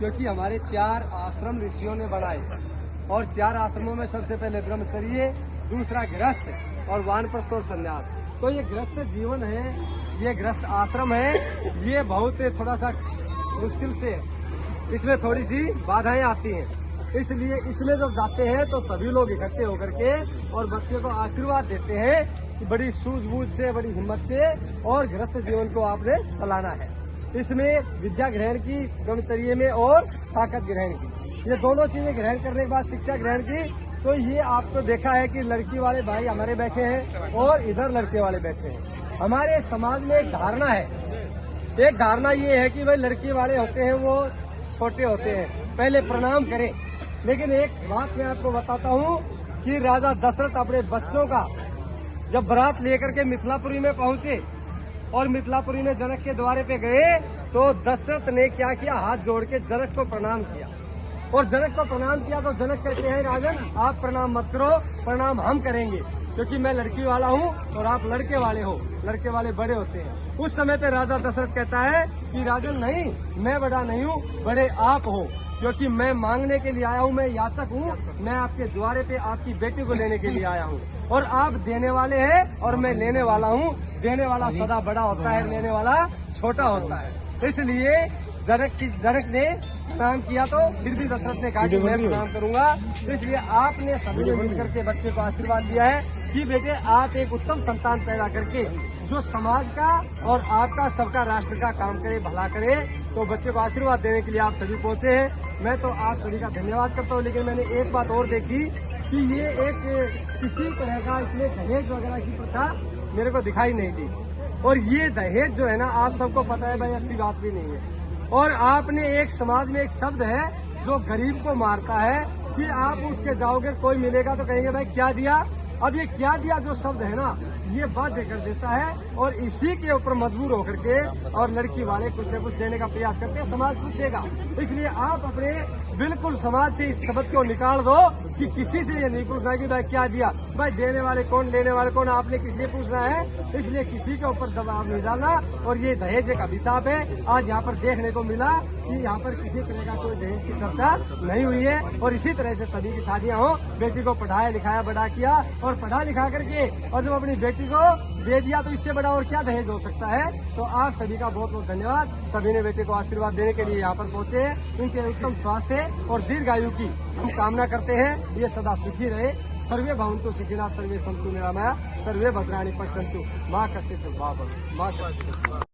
क्योंकि हमारे 4 आश्रम ऋषियों ने बनाए और 4 आश्रमों में सबसे पहले ब्रह्मचर्य, दूसरा गृहस्थ और वानप्रस्थ और संन्यास। तो ये गृहस्थ जीवन है, ये गृहस्थ आश्रम है, ये बहुत थोड़ा सा मुश्किल से, इसमें थोड़ी सी बाधाएं आती हैं। इसलिए इसमें जब जाते हैं तो सभी लोग इकट्ठे होकर के और बच्चे को आशीर्वाद देते हैं कि बड़ी सूझबूझ से, बड़ी हिम्मत से और गृहस्थ जीवन को आपने चलाना है। इसमें विद्या ग्रहण की, ब्रह्मचर्य में, और ताकत ग्रहण की, ये दोनों चीजें ग्रहण करने के बाद शिक्षा ग्रहण की। तो ये आपको देखा है कि लड़की वाले भाई हमारे बैठे हैं और इधर लड़के वाले बैठे हैं। हमारे समाज में एक धारणा है, एक धारणा ये है कि भाई लड़की वाले होते हैं वो छोटे होते हैं, पहले प्रणाम करें। लेकिन एक बात मैं आपको बताता हूँ कि राजा दशरथ अपने बच्चों का जब बारात लेकर के मिथिलापुरी में पहुंचे और मिथिलापुरी में जनक के द्वारे पे गए तो दशरथ ने क्या किया, हाथ जोड़ के जनक को प्रणाम किया। और जनक को प्रणाम किया तो जनक कहते हैं, राजन आप प्रणाम मत करो, प्रणाम हम करेंगे, क्योंकि मैं लड़की वाला हूँ और आप लड़के वाले हो, लड़के वाले बड़े होते हैं। उस समय पे राजा दशरथ कहता है कि राजन नहीं, मैं बड़ा नहीं हूँ, बड़े आप हो, क्योंकि मैं मांगने के लिए आया हूँ, मैं याचक हूँ, मैं आपके द्वारे पे आपकी बेटी को लेने के लिए आया हूँ। और आप देने वाले हैं और मैं लेने वाला हूँ। देने वाला सदा बड़ा होता है, लेने वाला छोटा होता है। इसलिए जनक ने प्रणाम किया तो फिर भी दशरथ ने कहा कि मैं प्रणाम करूंगा। तो इसलिए आपने सभी ने मिलकर के बच्चे को आशीर्वाद दिया है कि बेटे आप एक उत्तम संतान पैदा करके जो समाज का और आपका सबका राष्ट्र का काम करे, भला करे। तो बच्चे को आशीर्वाद देने के लिए आप सभी पहुंचे हैं। मैं तो आप सभी का धन्यवाद करता हूं। लेकिन मैंने एक बात और देखी कि ये एक किसी तरह का इसमें दहेज वगैरह की प्रथा मेरे को दिखाई नहीं दी। और ये दहेज जो है ना, आप सबको पता है भाई, अच्छी बात भी नहीं है। और आपने एक समाज में एक शब्द है जो गरीब को मारता है कि आप उठ के जाओगे, कोई मिलेगा तो कहेंगे भाई क्या दिया। अब ये क्या दिया जो शब्द है ना, ये बाध्य कर देता है और इसी के ऊपर मजबूर होकर के और लड़की वाले कुछ न कुछ देने का प्रयास करते हैं, समाज पूछेगा। इसलिए आप अपने बिल्कुल समाज से इस शब्द को निकाल दो कि किसी से ये नहीं पूछना कि भाई क्या दिया, भाई देने वाले कौन, लेने वाले कौन, आपने किस लिए पूछना है। इसलिए किसी के ऊपर दबाव नहीं डालना। और ये दहेज का अभिशाप है। आज यहाँ पर देखने को मिला कि यहाँ पर किसी तरह का कोई दहेज की चर्चा नहीं हुई है। और इसी तरह से सभी की शादियाँ हो, बेटी को पढ़ाया लिखाया बड़ा किया और पढ़ा लिखा करके और जब अपनी बेटी को दे दिया तो इससे बड़ा और क्या दहेज हो सकता है। तो आप सभी का बहुत बहुत धन्यवाद। सभी ने बेटे को आशीर्वाद देने के लिए यहाँ पर पहुंचे हैं। इनके उत्तम स्वास्थ्य और दीर्घायु की हम कामना करते हैं। ये सदा सुखी रहे। सर्वे भवन्तु सुखिनः, सर्वे सन्तु निरामया, सर्वे भद्राणि पश्यन्तु, मां कश्चित् दुर्भाग्यं, मां कश्चित्